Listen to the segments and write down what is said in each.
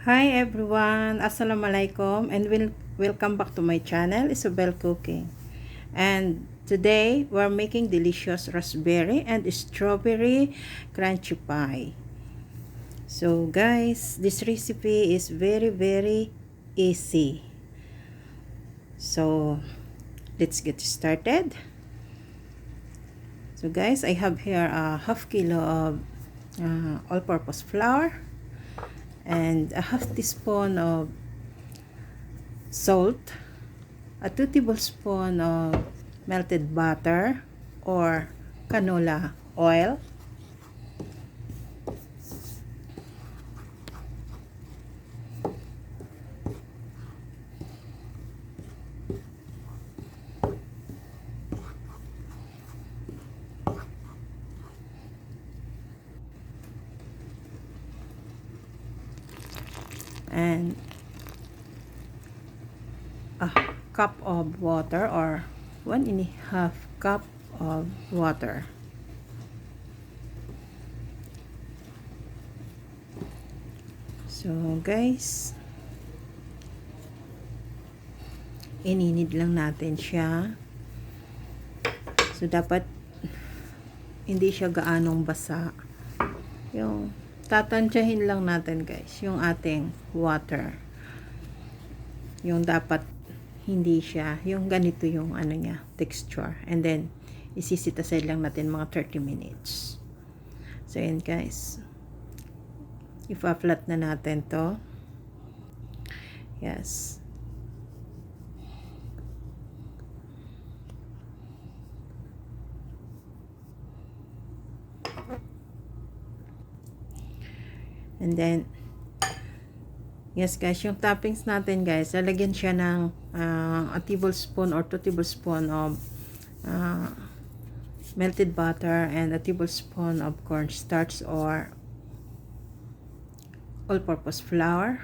Hi everyone, Assalamualaikum and welcome back to my channel, Isabel Cooking. And today we're making delicious raspberry and strawberry crunchy pie. So guys, this recipe is very easy. So let's get started. So guys, I have here a half kilo of all-purpose flour and a half teaspoon of salt, a 2 tablespoons of melted butter or canola oil, and a cup of water or 1.5 cup of water. So guys, ininid lang natin siya. So dapat hindi siya gaanong basa. Yung tatansyahin lang natin guys yung ating water. Yung dapat hindi siya, yung ganito yung ano niya, texture. And then, isisit aside lang natin mga 30 minutes. So, yan guys. Ipa-flat na natin to. Yes. And then, yes guys, yung toppings natin guys, lalagyan siya ng a tablespoon or 2 tablespoon of melted butter and a tablespoon of cornstarch or all-purpose flour.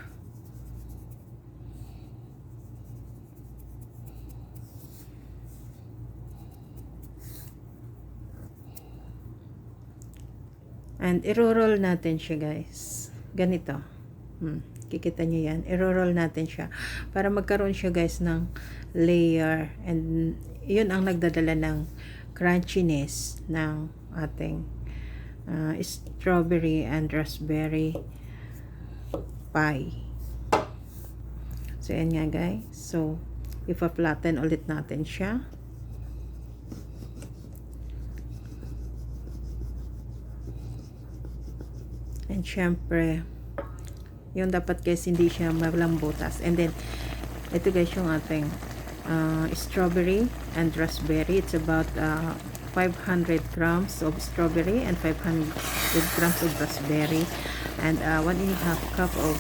And iro-roll natin siya guys. Ganito. Kikita nyo yan. Iro-roll natin siya. Para magkaroon siya guys ng layer. And yun ang nagdadala ng crunchiness ng ating strawberry and raspberry pie. So yan nga guys. So ipa-flatten ulit natin siya. And syempre, yung dapat guys hindi siya malambutas. And then, ito guys yung ating strawberry and raspberry. It's about 500 grams of strawberry and 500 grams of raspberry. And 1.5 cup of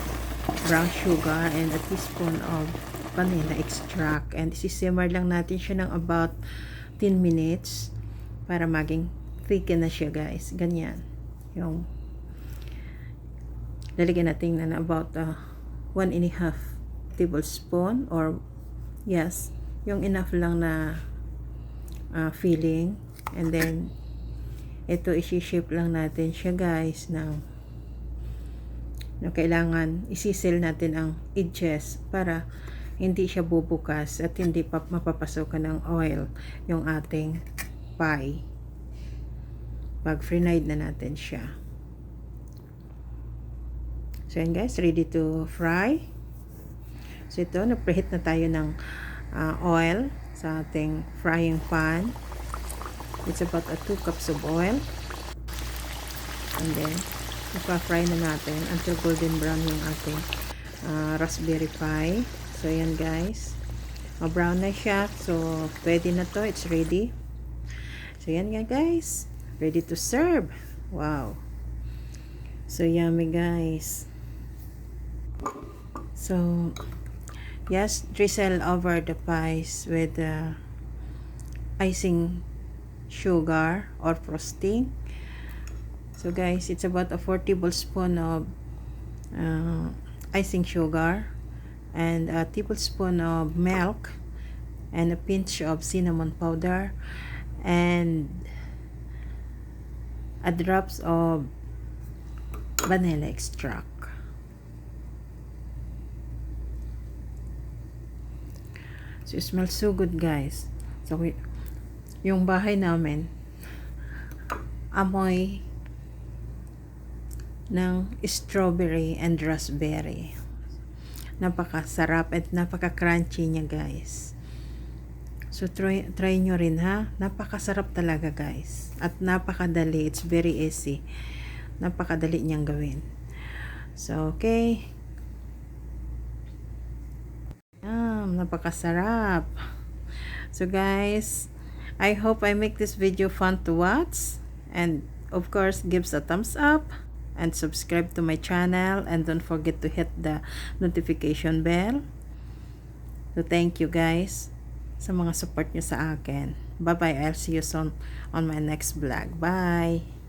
brown sugar and a teaspoon of vanilla extract. And isisimmer lang natin siya ng about 10 minutes para maging thicken na siya guys. Ganyan. Yung lalagyan natin na about 1.5 tablespoon or yes, yung enough lang na filling. And then ito isi-shape lang natin siya guys na kailangan isisil natin ang edges para hindi siya bubukas at hindi pa mapapasokan ng oil yung ating pie pag fried na natin siya. So yan guys, ready to fry. So ito, nag-preheat na tayo ng oil sa ating frying pan. It's about 2 cups of oil. And then, ipa-fry na natin until golden brown yung ating raspberry pie. So yan guys, brown na siya. So pwede na to, it's ready. So yan nga guys, ready to serve. Wow, so yummy guys. So yes, drizzle over the pies with icing sugar or frosting. So guys, it's about a 4 tablespoon of icing sugar and a tablespoon of milk and a pinch of cinnamon powder and a drops of vanilla extract. So, it smells so good, guys. So, yung bahay namin, amoy ng strawberry and raspberry. Napakasarap at napaka-crunchy niya, guys. So, try nyo rin, ha? Napakasarap talaga, guys. At napakadali. It's very easy. Napakadali niyang gawin. So, okay. Napakasarap. So, guys, I hope I make this video fun to watch. And, of course, give a thumbs up. And subscribe to my channel. And don't forget to hit the notification bell. So, thank you, guys, sa mga support nyo sa akin. Bye-bye. I'll see you soon on my next vlog. Bye!